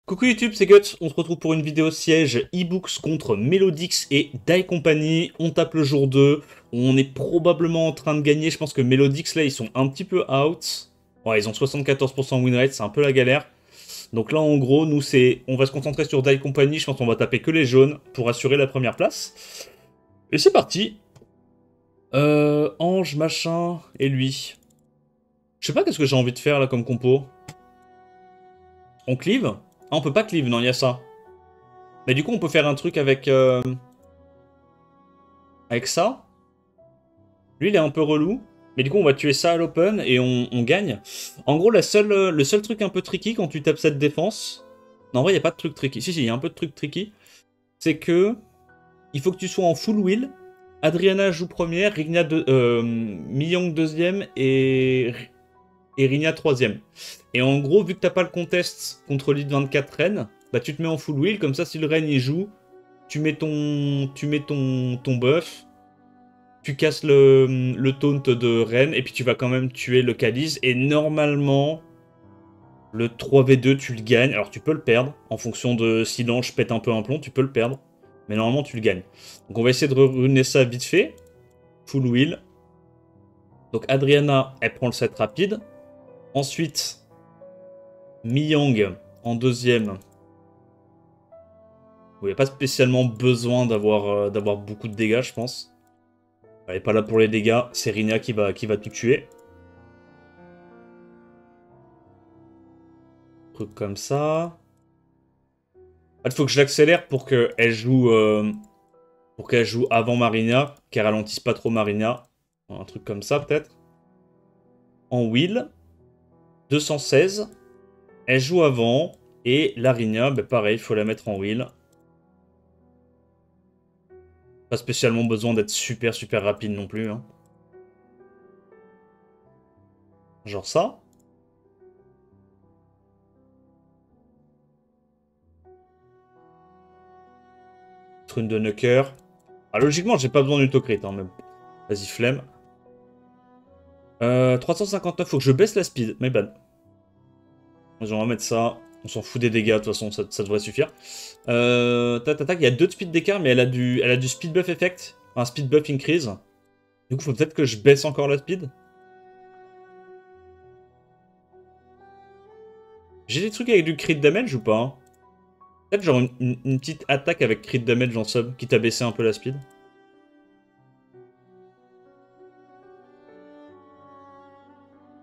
Coucou YouTube, c'est Guts, on se retrouve pour une vidéo siège e-books contre Melodix et Die Company. On tape le jour 2, on est probablement en train de gagner, je pense que Melodix là ils sont un petit peu out. Ouais, ils ont 74% win rate, c'est un peu la galère. Donc là en gros, nous on va se concentrer sur Die Company, je pense qu'on va taper que les jaunes pour assurer la première place. Et c'est parti. Ange, machin, et lui. Je sais pas qu'est-ce que j'ai envie de faire là comme compo. On cleave? Ah, on peut pas cleave, non, il y a ça. Mais du coup, on peut faire un truc avec ça. Lui, il est un peu relou. Mais du coup, on va tuer ça à l'open et on gagne. En gros, le seul truc un peu tricky quand tu tapes cette défense... Non, en vrai, il n'y a pas de truc tricky. Si, il y a un peu de truc tricky. C'est que il faut que tu sois en full wheel. Adriana joue première, Miyong deuxième et Rina troisième. Et en gros, vu que t'as pas le contest contre lead 24 Rennes, bah tu te mets en full wheel. Comme ça, si le Rennes il joue, tu mets ton buff. Tu casses le taunt de Rennes et puis tu vas quand même tuer le Calice. Et normalement, le 3v2, tu le gagnes. Alors tu peux le perdre en fonction de si l'ange pète un peu un plomb, tu peux le perdre. Mais normalement, tu le gagnes. Donc on va essayer de ruiner ça vite fait. Full wheel. Donc Adriana, elle prend le set rapide. Ensuite, Miyang en deuxième. Il n'y a pas spécialement besoin d'avoir beaucoup de dégâts, je pense. Elle est pas là pour les dégâts. C'est Rina qui va tout tuer. Truc comme ça. Il faut que je l'accélère pour qu'elle joue avant Marina, qu'elle ralentisse pas trop Marina. Un truc comme ça, peut-être. En wheel, 216. Elle joue avant. Et Larinia, bah pareil, il faut la mettre en wheel. Pas spécialement besoin d'être super super rapide non plus. Hein. Genre ça. Trune de Nucker. Ah, logiquement, j'ai pas besoin d'autocrit, hein, même. Vas-y, flemme. 359, faut que je baisse la speed. My bad. On va mettre ça. On s'en fout des dégâts, de toute façon, ça devrait suffire. Tac, il y a 2 de speed d'écart, mais elle a du speed buff effect. Un speed buff increase. Du coup, faut peut-être que je baisse encore la speed. J'ai des trucs avec du crit damage ou pas hein. Peut-être genre une petite attaque avec crit damage en sub, qui t'a baissé un peu la speed.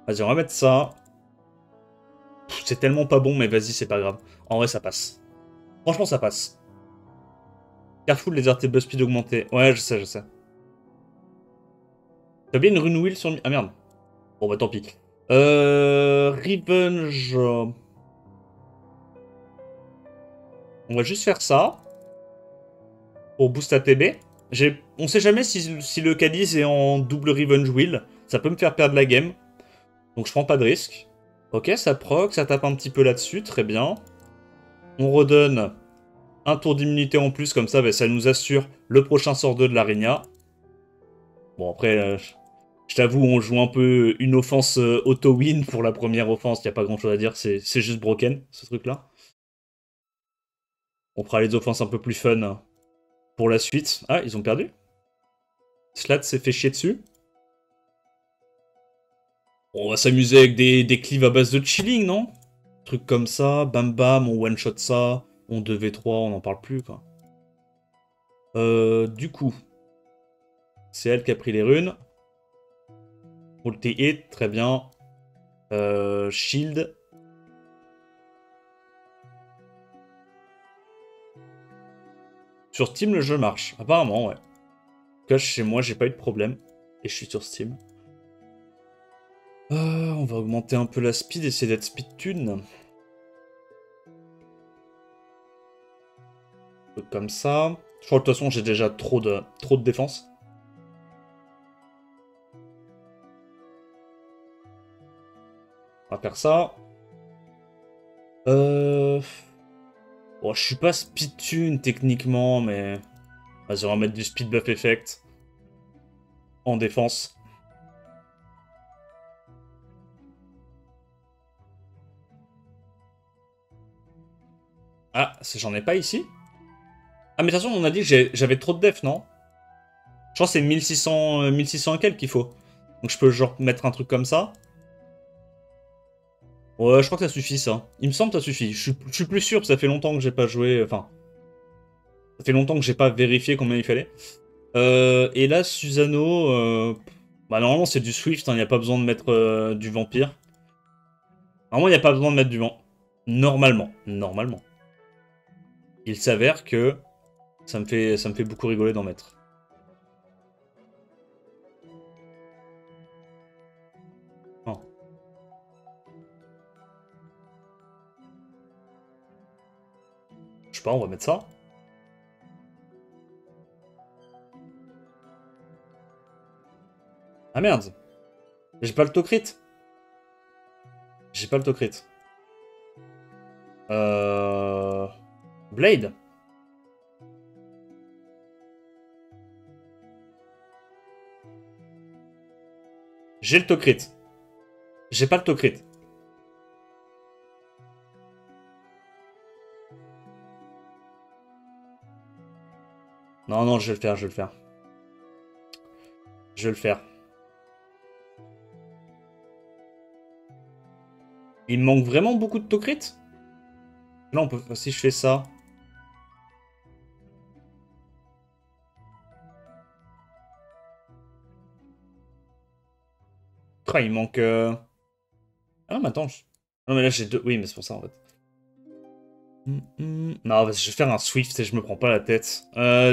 Vas-y, on va mettre ça. C'est tellement pas bon, mais vas-y, c'est pas grave. En vrai, ça passe. Franchement, ça passe. Careful, les RT buzz speed augmenté. Ouais, je sais, je sais. T'as bien une rune wheel sur... Ah merde. Bon, bah tant pis. Revenge... On va juste faire ça. Pour boost ATB. On sait jamais si le Cadiz est en double Revenge Wheel. Ça peut me faire perdre la game. Donc je prends pas de risque. Ok, ça proc, ça tape un petit peu là-dessus, très bien. On redonne un tour d'immunité en plus, comme ça, bah, ça nous assure le prochain sort 2 de l'Arena. Bon, après, je t'avoue, on joue un peu une offense auto-win pour la première offense. Il n'y a pas grand-chose à dire, c'est juste broken, ce truc-là. On fera les offenses un peu plus fun pour la suite. Ah, ils ont perdu. Slat s'est fait chier dessus. On va s'amuser avec des cleaves à base de chilling, non? Truc comme ça, bam bam, on one-shot ça, on 2v3, on n'en parle plus, quoi. Du coup, c'est elle qui a pris les runes. Ulti hit, très bien. Shield. Sur Steam, le jeu marche. Apparemment, ouais. Cache chez moi, j'ai pas eu de problème. Et je suis sur Steam. On va augmenter un peu la speed, essayer d'être speed tune. Truc comme ça. Je crois que de toute façon, j'ai déjà trop de défense. On va faire ça. Bon, je suis pas speed tune techniquement, mais... Vas-y, on va mettre du speed buff effect. En défense. Ah, j'en ai pas ici? Ah, mais de toute façon, on a dit que j'avais trop de def, non? Je crois que c'est 1600, 1600 et quelques qu'il faut. Donc je peux genre mettre un truc comme ça. Ouais, je crois que ça suffit, ça. Il me semble que ça suffit. Je suis plus sûr, parce que ça fait longtemps que j'ai pas joué... Enfin, ça fait longtemps que j'ai pas vérifié combien il fallait. Et là, Susano... Bah, normalement, c'est du Swift, il n'y a pas besoin de mettre du Vampire. Normalement, il n'y a pas besoin de mettre du vent. Normalement. Normalement. Il s'avère que ça me fait beaucoup rigoler d'en mettre. Oh. Je sais pas, on va mettre ça. Ah merde. J'ai pas le Tokrit. J'ai pas le Tokrit. Euh... Blade. J'ai le Tokrit. J'ai pas le Tokrit. Non, non, je vais le faire, je vais le faire. Je vais le faire. Il me manque vraiment beaucoup de Tokrit. Là, on peut... Si je fais ça... Ah, il manque... Ah non, mais attends. Non, mais là, j'ai deux... Oui, mais c'est pour ça, en fait. Non, vas-y, je vais faire un Swift et je me prends pas la tête.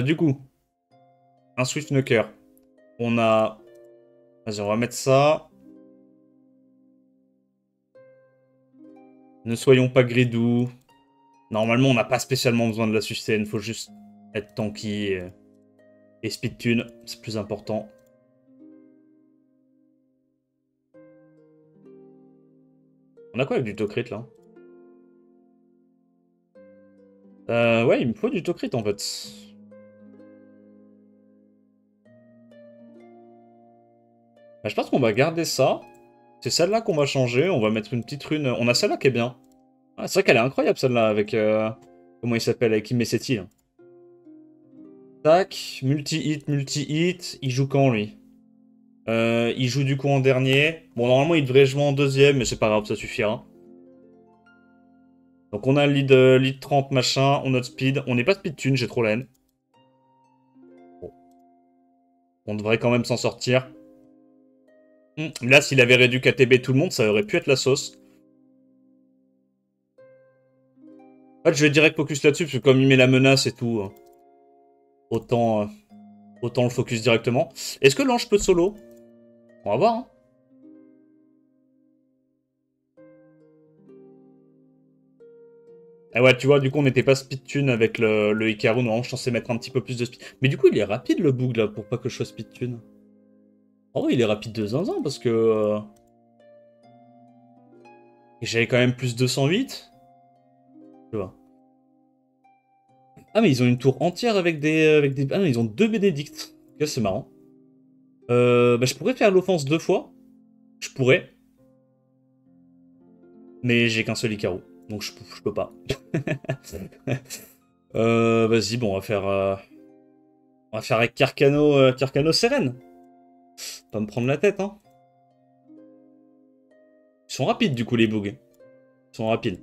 Du coup, un Swift Knocker. On a... Vas-y, on va mettre ça. Ne soyons pas gridou. Normalement, on n'a pas spécialement besoin de la sustain. Faut juste être tanky et speed tune. C'est plus important. On a quoi avec du Tokrit, là? Ouais, il me faut du Tokrit, en fait. Bah, je pense qu'on va garder ça. C'est celle-là qu'on va changer. On va mettre une petite rune. On a celle-là qui est bien. Ah, c'est vrai qu'elle est incroyable, celle-là, avec... Comment il s'appelle? Avec Imeseti, là. Tac, multi-hit, multi-hit. Il joue quand, lui? Il joue du coup en dernier. Bon, normalement, il devrait jouer en deuxième, mais c'est pas grave, ça suffira. Donc on a lead 30, machin, on a speed. On n'est pas speed tune, j'ai trop la haine. Bon. On devrait quand même s'en sortir. Là, s'il avait réduit KTB tout le monde, ça aurait pu être la sauce. En fait, je vais direct focus là-dessus, parce que comme il met la menace et tout, autant, autant le focus directement. Est-ce que l'ange peut solo? On va voir, hein. Ah ouais, tu vois, du coup, on n'était pas speed tune avec le Hikaru. Non, je suis censé mettre un petit peu plus de speed. Mais du coup, il est rapide, le bug, là, pour pas que je sois speed tune. En vrai, il est rapide de zinzin, parce que... j'avais quand même plus 208. Tu vois. Ah, mais ils ont une tour entière avec des... Ah non, ils ont deux Bénédictes. Ok, c'est marrant. Bah, je pourrais faire l'offense deux fois. Je pourrais. Mais j'ai qu'un seul Ikaru. Donc je peux pas. Vas-y, bon, on va faire avec Carcano, Carcano Seren. Pas me prendre la tête, hein. Ils sont rapides, du coup, les bugs. Ils sont rapides.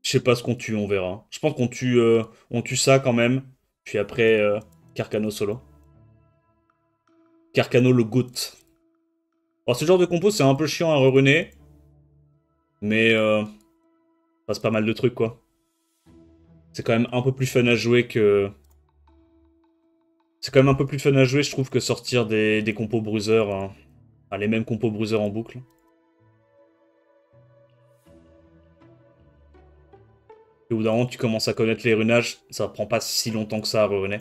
Je sais pas ce qu'on tue, on verra. Je pense on tue ça quand même. Puis après, Carcano solo. Carcano le GOAT. Alors, ce genre de compo, c'est un peu chiant à reruner. Mais, passe pas mal de trucs, quoi. C'est quand même un peu plus fun à jouer que... C'est quand même un peu plus fun à jouer, je trouve, que sortir des compos bruiser. Hein. Ah, les mêmes compos bruiser en boucle. Et au bout d'un moment, tu commences à connaître les runages, ça prend pas si longtemps que ça à reruner.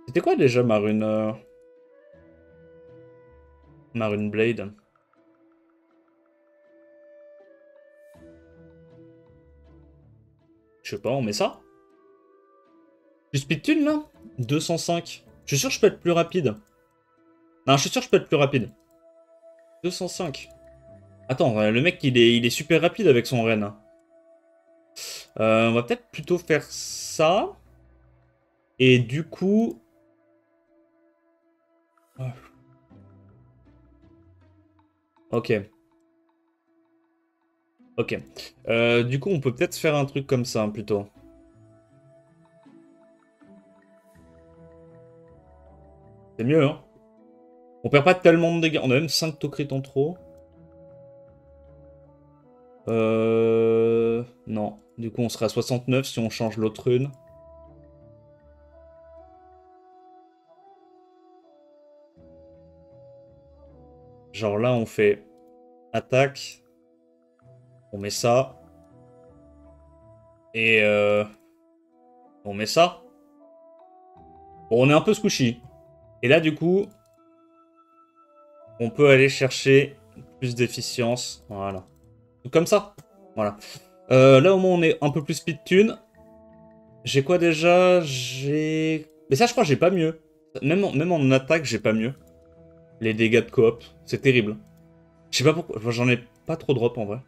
C'était quoi déjà ma rune Blade? Je sais pas, on met ça? Du speed tune là? 205. Je suis sûr que je peux être plus rapide. Non, je suis sûr que je peux être plus rapide. 205. Attends, le mec, il est super rapide avec son renne. On va peut-être plutôt faire ça. Et du coup... Ok. Ok. Du coup, on peut peut-être faire un truc comme ça, plutôt. C'est mieux, hein. On perd pas tellement de dégâts. On a même 5 taux en trop. Non. Du coup, on sera à 69 si on change l'autre rune. Genre là, on fait attaque. On met ça. Et on met ça. Bon, on est un peu squishy. Et là, du coup, on peut aller chercher plus d'efficience. Voilà. Tout comme ça. Voilà. Là, au moins, on est un peu plus speed tune. J'ai quoi déjà? J'ai... Mais ça, je crois que j'ai pas mieux. Même en attaque, j'ai pas mieux. Les dégâts de coop. C'est terrible. Je sais pas pourquoi. Enfin, j'en ai pas trop drop, en vrai.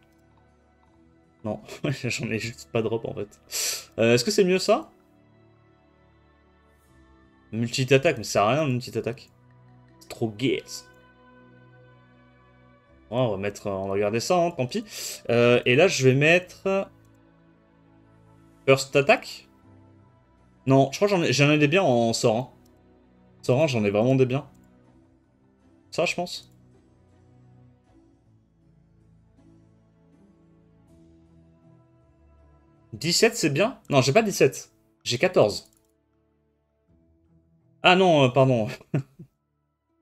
Non, j'en ai juste pas drop, en fait. Est-ce que c'est mieux, ça? Multi-attaque, mais ça sert à rien, multi-attaque. C'est trop gay. Ouais, on va garder ça, hein, tant pis. Et là, je vais mettre... First Attack? Non, je crois que j'en ai des biens en sort. Hein. Sort 1, j'en ai vraiment des biens. Ça, je pense. « 17, c'est bien? Non, j'ai pas 17. J'ai 14. Ah non, pardon.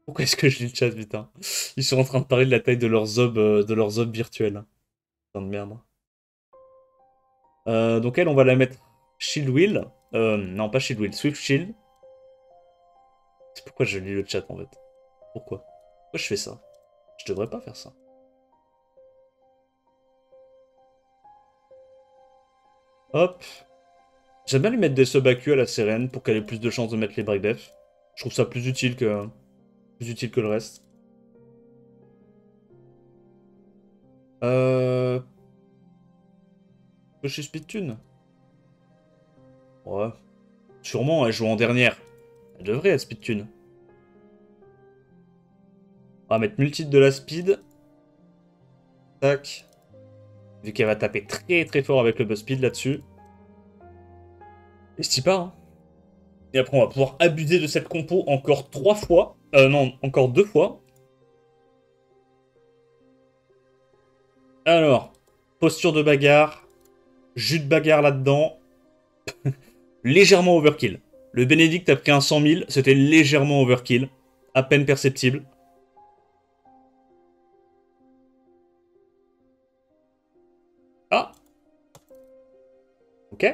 Pourquoi est-ce que je lis le chat, putain? Ils sont en train de parler de la taille de leurs obs virtuels. Putain de merde. Donc elle, on va la mettre Shield Wheel. Non, pas Shield Wheel, Swift Shield. C'est pourquoi je lis le chat, en fait. Pourquoi? Pourquoi je fais ça? Je devrais pas faire ça. Hop. J'aime bien lui mettre des sub AQ à la sirène pour qu'elle ait plus de chances de mettre les break def. Je trouve ça plus utile que le reste. Euh... Chez Speedtune. Ouais. Sûrement, elle joue en dernière. Elle devrait être Speedtune. On va mettre multi de la speed. Tac. Vu qu'elle va taper très très fort avec le buzz speed là-dessus. Et c'est pas, hein. Et après, on va pouvoir abuser de cette compo encore 3 fois. Non, encore 2 fois. Alors, posture de bagarre. Jus de bagarre là-dedans. Légèrement overkill. Le Bénédicte a pris un 100 000, c'était légèrement overkill. À peine perceptible. Ah. Ok.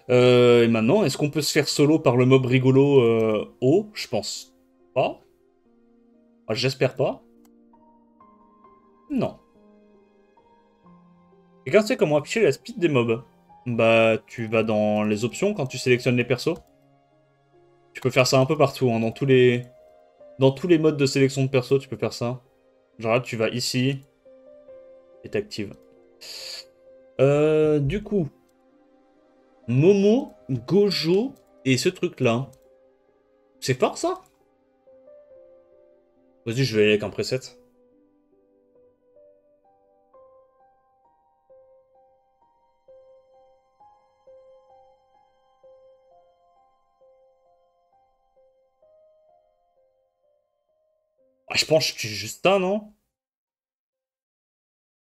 Et maintenant, est-ce qu'on peut se faire solo par le mob rigolo haut? Je pense pas. Ah, j'espère pas. Non. Quelqu'un sait comment afficher la speed des mobs? Bah, tu vas dans les options quand tu sélectionnes les persos. Tu peux faire ça un peu partout, hein, dans tous les modes de sélection de perso, tu peux faire ça. Genre là, tu vas ici et t'actives. Du coup, Momo, Gojo et ce truc-là. C'est fort, ça? Vas-y, je vais aller avec un preset. Ah, je pense que je suis juste ça, non?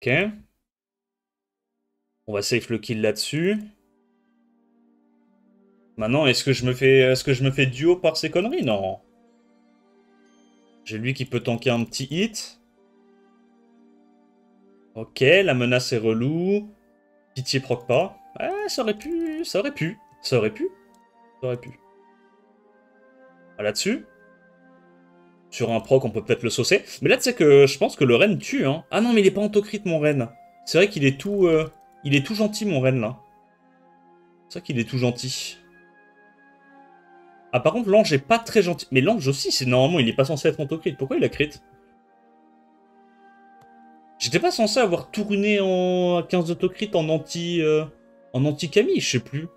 Ok. On va safe le kill là-dessus. Maintenant, est-ce que je me fais duo par ces conneries? Non. J'ai lui qui peut tanker un petit hit. Ok, la menace est relou. Pitié proc pas. Ouais, ça aurait pu, ça aurait pu, ça aurait pu, ça aurait pu. Ah, là-dessus. Sur un proc, on peut peut-être le saucer. Mais là, tu sais que je pense que le Ren tue, hein. Ah non, mais il est pas autocrit, mon Ren. C'est vrai qu'il est tout... il est tout gentil, mon Ren, là. C'est vrai qu'il est tout gentil. Ah, par contre, l'ange est pas très gentil. Mais l'ange aussi, c'est normalement, il est pas censé être auto-crit. Pourquoi il a crit? J'étais pas censé avoir tout ruiné en 15 d'autocrit en anti-Camille, je sais plus.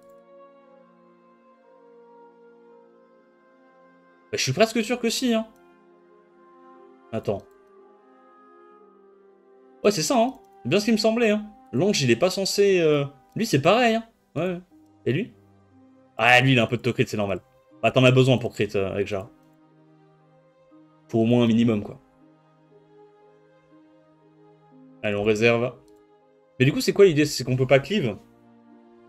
Bah, je suis presque sûr que si, hein. Attends. Ouais, c'est ça, hein. C'est bien ce qui me semblait, hein. L'ange, il est pas censé... Lui, c'est pareil, hein. Ouais. Et lui? Ah, lui, il a un peu de to-crit, c'est normal. Bah, t'en as besoin pour crit avec Jara. Faut au moins un minimum, quoi. Allez, on réserve. Mais du coup, c'est quoi l'idée? C'est qu'on peut pas cleave?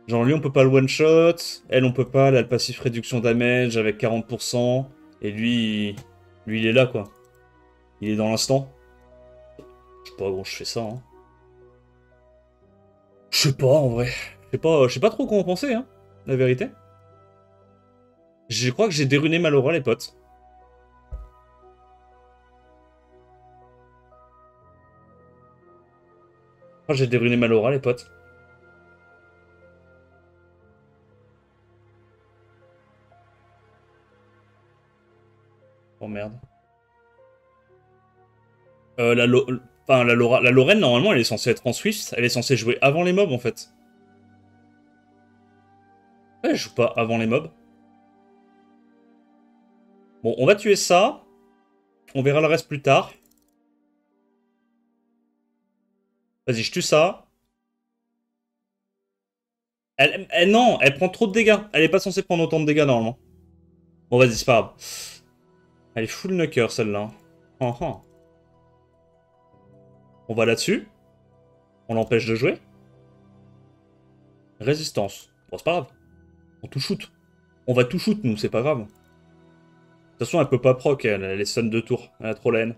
Genre, lui, on peut pas le one-shot. Elle, on peut pas. Elle a le passif réduction damage avec 40%. Et lui, il est là, quoi. Il est dans l'instant. Je sais pas, gros, je fais ça, hein. Je sais pas, en vrai. Je sais pas trop quoi en penser, hein. La vérité. Je crois que j'ai déruné Malora, les potes. Je crois que j'ai déruné Malora, les potes. Oh merde. Enfin, la Lorraine, normalement, elle est censée être en Swift. Elle est censée jouer avant les mobs, en fait. Ouais, elle joue pas avant les mobs. Bon, on va tuer ça. On verra le reste plus tard. Vas-y, je tue ça. Non, elle prend trop de dégâts. Elle est pas censée prendre autant de dégâts, normalement. Bon, vas-y, c'est pas grave. Elle est full knocker, celle-là. Oh, oh. On va là-dessus. On l'empêche de jouer. Résistance. Bon, c'est pas grave. On tout shoot. On va tout shoot, nous, c'est pas grave. De toute façon, elle peut pas proc, elle est stun de tour. Elle a trop la haine.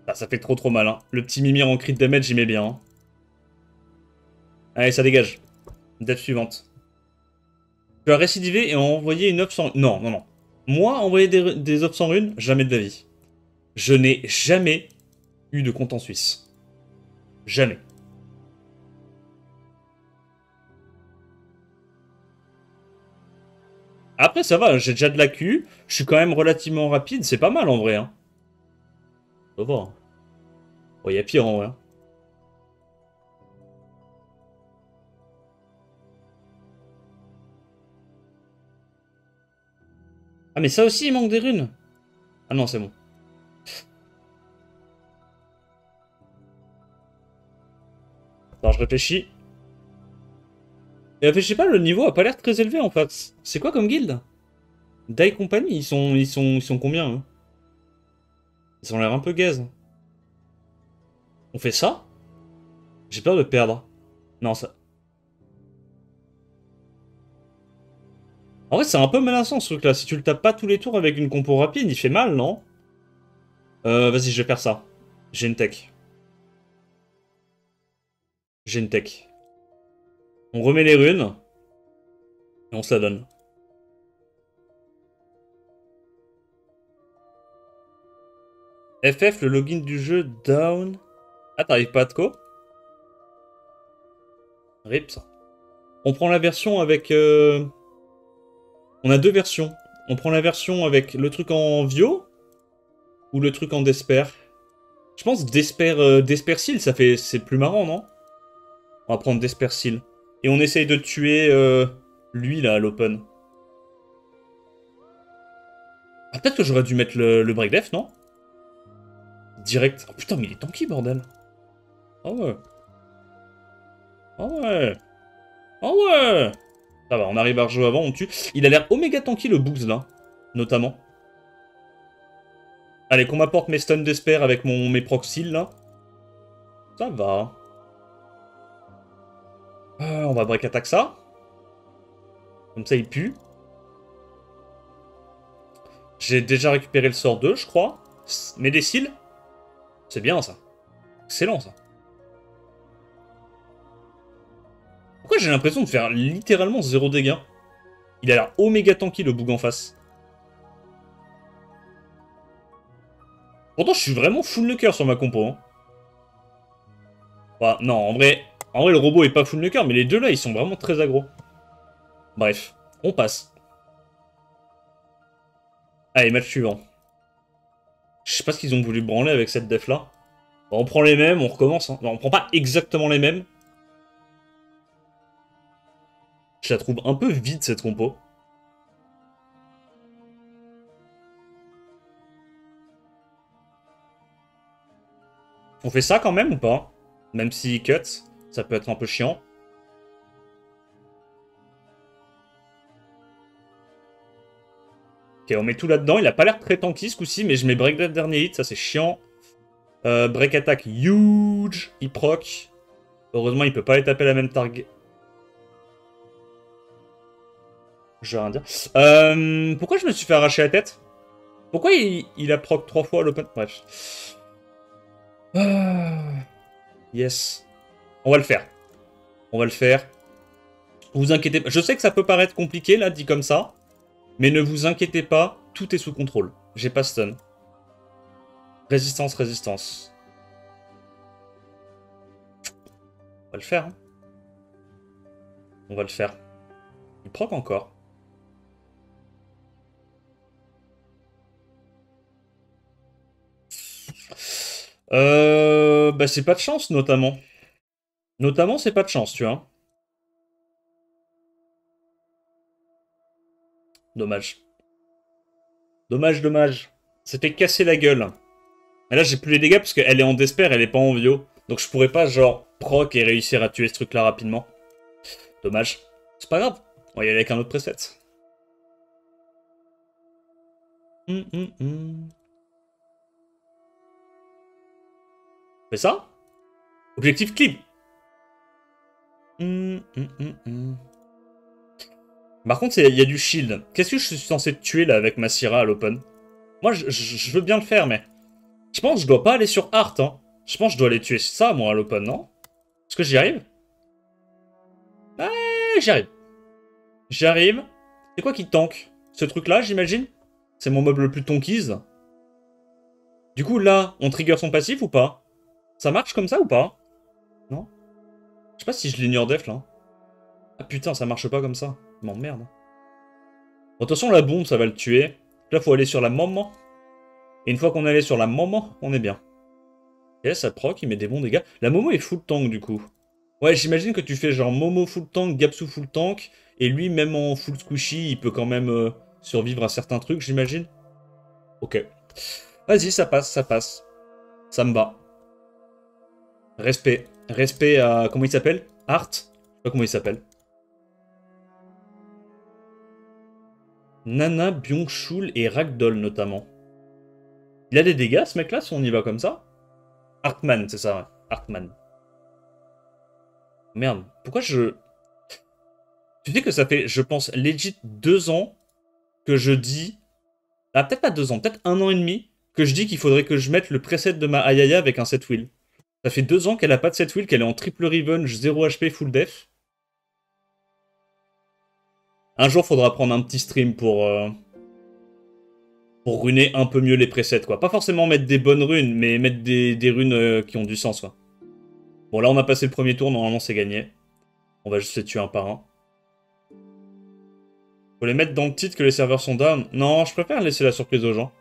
Ah, ça fait trop mal, hein. Le petit Mimir en crit damage, j'y mets bien. Hein. Allez, ça dégage. Death suivante. Tu as récidivé et envoyé une 900... Non, non, non. Moi, envoyer des 900 runes, jamais de la vie. Je n'ai jamais eu de compte en Suisse. Jamais. Après, ça va, j'ai déjà de la Q. Je suis quand même relativement rapide. C'est pas mal, en vrai. Hein. Ça va. Hein. Bon, y a pire, en vrai. Hein. Ah, mais ça aussi, il manque des runes. Ah non, c'est bon. Alors, je réfléchis. Et réfléchis pas, le niveau a pas l'air très élevé, en fait. C'est quoi comme guilde? Dai Company, ils sont combien, eux? Ils ont l'air un peu gaze. On fait ça? J'ai peur de perdre. Non, ça... En vrai, c'est un peu menaçant, ce truc-là. Si tu le tapes pas tous les tours avec une compo rapide, il fait mal, non? Vas-y, je vais faire ça. J'ai une tech. J'ai une tech. On remet les runes. Et on se la donne. FF, le login du jeu down. Ah, t'arrives pas à Tco? Rip, ça. On prend la version avec... On a deux versions. On prend la version avec le truc en Vio ou le truc en Despair. Je pense Despersil, ça fait... C'est plus marrant, non? On va prendre Despersil. Et on essaye de tuer lui, là, à l'open. Ah, peut-être que j'aurais dû mettre le break def, non? Direct. Oh putain, mais il est tanky, bordel. Ah ouais. Ah ouais. Ah ouais. Ça va, on arrive à rejouer avant, on tue. Il a l'air oméga tanky, le Boogs, là. Notamment. Allez, qu'on m'apporte mes stuns d'esper avec mes proxils, là. Ça va. On va break attack ça. Comme ça, il pue. J'ai déjà récupéré le sort 2, je crois. Mais des cils. C'est bien, ça. Excellent, ça. Pourquoi j'ai l'impression de faire littéralement 0 dégâts? Il a l'air oméga tanky, le Boog en face. Pourtant, je suis vraiment full knocker sur ma compo. Hein. Enfin, non, en vrai, le robot est pas full knocker, mais les deux là, ils sont vraiment très aggro. Bref, on passe. Allez, match suivant. Je sais pas ce qu'ils ont voulu branler avec cette def là. Bon, on prend les mêmes, on recommence. Hein. Non, on prend pas exactement les mêmes. Je la trouve un peu vide cette compo. On fait ça quand même ou pas? Même si cut, ça peut être un peu chiant. Ok, on met tout là-dedans. Il a pas l'air très tanky ce coup-ci, mais je mets break death dernier hit, ça c'est chiant. Break attack huge. Il proc. Heureusement, il peut pas aller taper la même target. Je vais rien dire. Pourquoi je me suis fait arracher la tête? Pourquoi il a proc 3 fois à l'open? Bref. Yes. On va le faire. On va le faire. Vous inquiétez pas. Je sais que ça peut paraître compliqué, là, dit comme ça. Mais ne vous inquiétez pas, tout est sous contrôle. J'ai pas stun. Résistance, résistance. On va le faire. Hein. On va le faire. Il proc encore. Bah c'est pas de chance, notamment. Notamment, c'est pas de chance, tu vois. Dommage. Dommage, dommage. C'était cassé la gueule. Mais là, j'ai plus les dégâts parce qu'elle est en despair, elle est pas en bio. Donc je pourrais pas, genre, proc et réussir à tuer ce truc-là rapidement. Dommage. C'est pas grave. On va y aller avec un autre preset. Fais ça. Objectif clip. Par contre, il y a du shield. Qu'est-ce que je suis censé tuer là avec ma Syrah à l'open? Moi, je veux bien le faire, mais... Je pense que je dois pas aller sur Art, hein. Je pense que je dois aller tuer ça, moi, à l'open, non? Est-ce que j'y arrive? J'y arrive. J'y arrive. C'est quoi qui tank? Ce truc-là, j'imagine? C'est mon mob le plus tonkies. Du coup, là, on trigger son passif ou pas? Ça marche comme ça ou pas? Non? Je sais pas si je l'ignore def, là. Ah putain, ça marche pas comme ça. M'emmerde. Bon, attention, la bombe, ça va le tuer. Là, faut aller sur la maman. Et une fois qu'on est allé sur la maman, on est bien. Et là, ça proc, il met des bons dégâts. La Momo est full tank, du coup. Ouais, j'imagine que tu fais genre Momo full tank, Gapsu full tank, et lui, même en full squishy, il peut quand même survivre à certains trucs, j'imagine. Ok. Vas-y, ça passe, ça passe. Ça me va. Respect. Respect à... Comment il s'appelle? Art? Je sais pas comment il s'appelle. Nana, Byung-chul et Ragdoll, notamment. Il a des dégâts, ce mec-là, si on y va comme ça? Hartman, c'est ça, ouais. Hartman. Merde, pourquoi je... Tu sais que ça fait, je pense, legit 2 ans que je dis... Ah, peut-être pas 2 ans, peut-être 1 an et demi, que je dis qu'il faudrait que je mette le preset de ma Ayaya avec un set wheel. Ça fait 2 ans qu'elle a pas de set wheel, qu'elle est en triple revenge, 0 HP, full def. Un jour, faudra prendre un petit stream pour runer un peu mieux les presets, quoi. Pas forcément mettre des bonnes runes, mais mettre des runes qui ont du sens, quoi. Bon, là, on a passé le premier tour, normalement, c'est gagné. On va juste les tuer un par un. Faut les mettre dans le titre que les serveurs sont down. Non, je préfère laisser la surprise aux gens.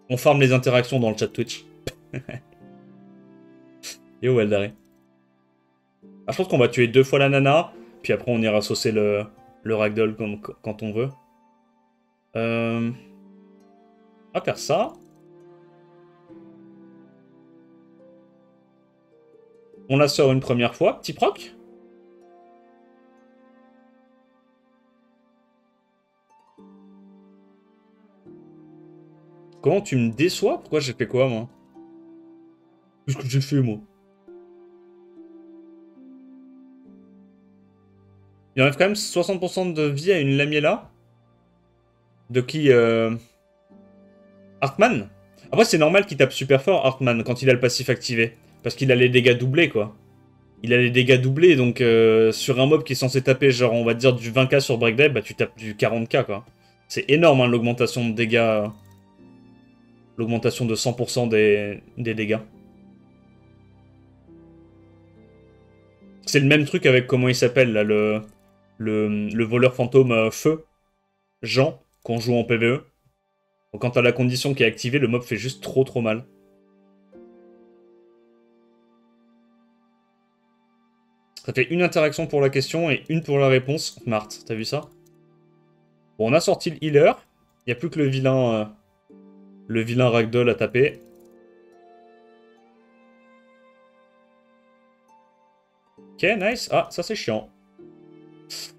On farme les interactions dans le chat Twitch. Yo, Eldari. Ah, je pense qu'on va tuer 2 fois la nana, puis après on ira saucer le ragdoll quand on veut. On va faire ça. On la sort une première fois, petit proc. Comment tu me déçois? Pourquoi j'ai fait quoi, moi? Qu'est-ce que j'ai fait, moi? Il enlève quand même 60% de vie à une Lamiela. De qui Hartman. Après, c'est normal qu'il tape super fort, Hartman, quand il a le passif activé. Parce qu'il a les dégâts doublés, quoi. Il a les dégâts doublés, donc sur un mob qui est censé taper, genre, on va dire du 20k sur Breakdead, bah tu tapes du 40k, quoi. C'est énorme, hein, l'augmentation de dégâts. L'augmentation de 100% des dégâts. C'est le même truc avec comment il s'appelle, là, le voleur fantôme feu, Jean, qu'on joue en PvE. Donc, quand t'as la condition qui est activée, le mob fait juste trop mal. Ça fait une interaction pour la question et une pour la réponse. Marthe, t'as vu ça? Bon, on a sorti le healer. Il n'y a plus que le vilain ragdoll à taper. Ok, nice. Ah, ça c'est chiant.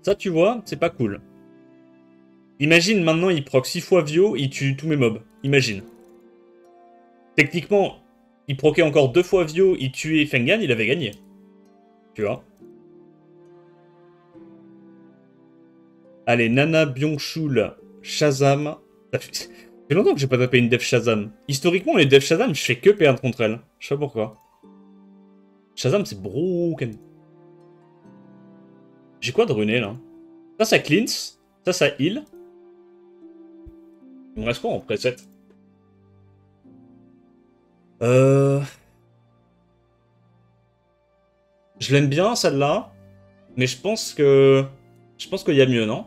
Ça, tu vois, c'est pas cool. Imagine, maintenant, il proc 6 fois Vio, il tue tous mes mobs. Imagine. Techniquement, il proquait encore 2 fois Vio, il tuait Fengan, il avait gagné. Tu vois. Allez, Nana, Byung-chul, Shazam. Ça fait longtemps que j'ai pas tapé une Def Shazam. Historiquement, les Def Shazam, je fais que perdre contre elle. Je sais pas pourquoi. Shazam, c'est broken. J'ai quoi de runé, là? Ça cleanse. Ça heal. Il me reste quoi en preset? Je l'aime bien, celle-là. Mais je pense que... Je pense qu'il y a mieux, non?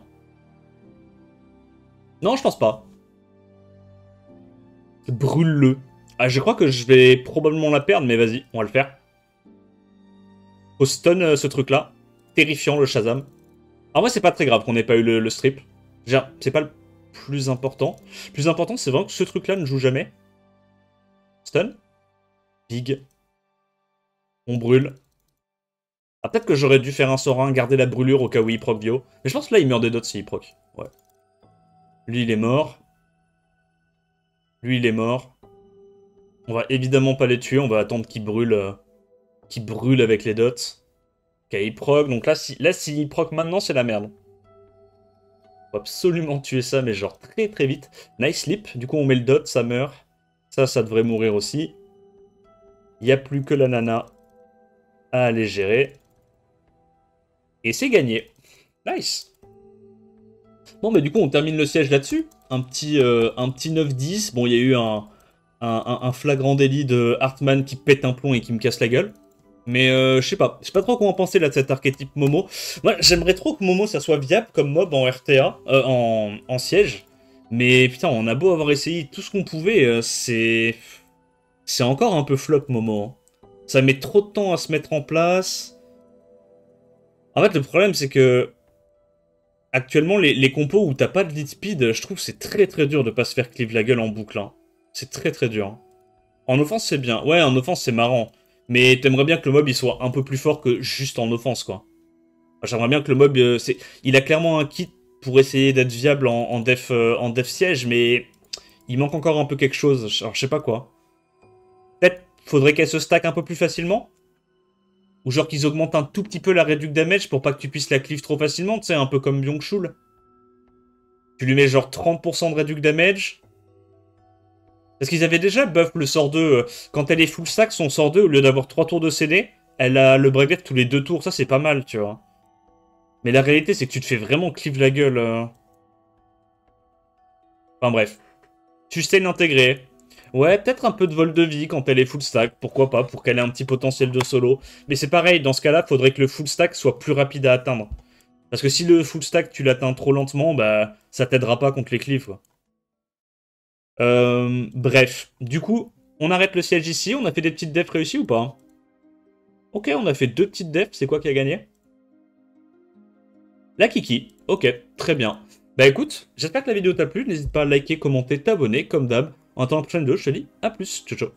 Non, je pense pas. Brûle-le. Ah, je crois que je vais probablement la perdre, mais vas-y, on va le faire. Faut stun ce truc-là. Terrifiant, le Shazam. En vrai, c'est pas très grave qu'on n'ait pas eu le strip. C'est pas le plus important. Le plus important, c'est vraiment que ce truc-là ne joue jamais. Stun. Big. On brûle. Ah, peut-être que j'aurais dû faire un Sorin, garder la brûlure au cas où il proc bio. Mais je pense que là, il meurt des dots s'il proc. Ouais. Lui, il est mort. Lui, il est mort. On va évidemment pas les tuer. On va attendre qu'il brûle avec les dots. Ok, il proc. Donc là, s'il proc maintenant, c'est la merde. Faut absolument tuer ça, mais genre très vite. Nice sleep. Du coup, on met le dot, ça meurt. Ça devrait mourir aussi. Il n'y a plus que la nana à aller gérer. Et c'est gagné. Nice. Bon, mais du coup, on termine le siège là-dessus. Un petit 9-10. Bon, il y a eu un flagrant délit de Hartman qui pète un plomb et qui me casse la gueule. Mais je sais pas trop comment penser là de cet archétype Momo. Moi, j'aimerais trop que Momo, ça soit viable comme mob en RTA, en siège. Mais putain, on a beau avoir essayé tout ce qu'on pouvait, c'est encore un peu flop Momo. Hein. Ça met trop de temps à se mettre en place. En fait, le problème, c'est que actuellement, les compos où t'as pas de lead speed, je trouve que c'est très dur de pas se faire cleave la gueule en boucle. Hein. C'est très dur. Hein. En offense, c'est bien. Ouais, en offense, c'est marrant. Mais t'aimerais bien que le mob il soit un peu plus fort que juste en offense, quoi. J'aimerais bien que le mob, il a clairement un kit pour essayer d'être viable en def siège, mais il manque encore un peu quelque chose. Alors, je sais pas quoi. Peut-être faudrait qu'elle se stack un peu plus facilement. Ou genre qu'ils augmentent un tout petit peu la réduc damage pour pas que tu puisses la cleave trop facilement, tu sais, un peu comme Byung-chul. Tu lui mets genre 30% de réduc damage. Parce qu'ils avaient déjà buff le sort 2. Quand elle est full stack, son sort 2, au lieu d'avoir 3 tours de CD, elle a le break tous les 2 tours. Ça, c'est pas mal, tu vois. Mais la réalité, c'est que tu te fais vraiment cleave la gueule. Enfin bref. Sustain intégré. Ouais, peut-être un peu de vol de vie quand elle est full stack. Pourquoi pas, pour qu'elle ait un petit potentiel de solo. Mais c'est pareil, dans ce cas-là, faudrait que le full stack soit plus rapide à atteindre. Parce que si le full stack, tu l'atteins trop lentement, bah ça t'aidera pas contre les cleaves, quoi. Bref, du coup, on arrête le siège ici. On a fait des petites defs réussies ou pas? Ok, on a fait 2 petites defs. C'est quoi qui a gagné? La Kiki. Ok, très bien. Bah écoute, j'espère que la vidéo t'a plu. N'hésite pas à liker, commenter, t'abonner, comme d'hab. En attendant la prochaine vidéo, je te dis à plus. Ciao, ciao.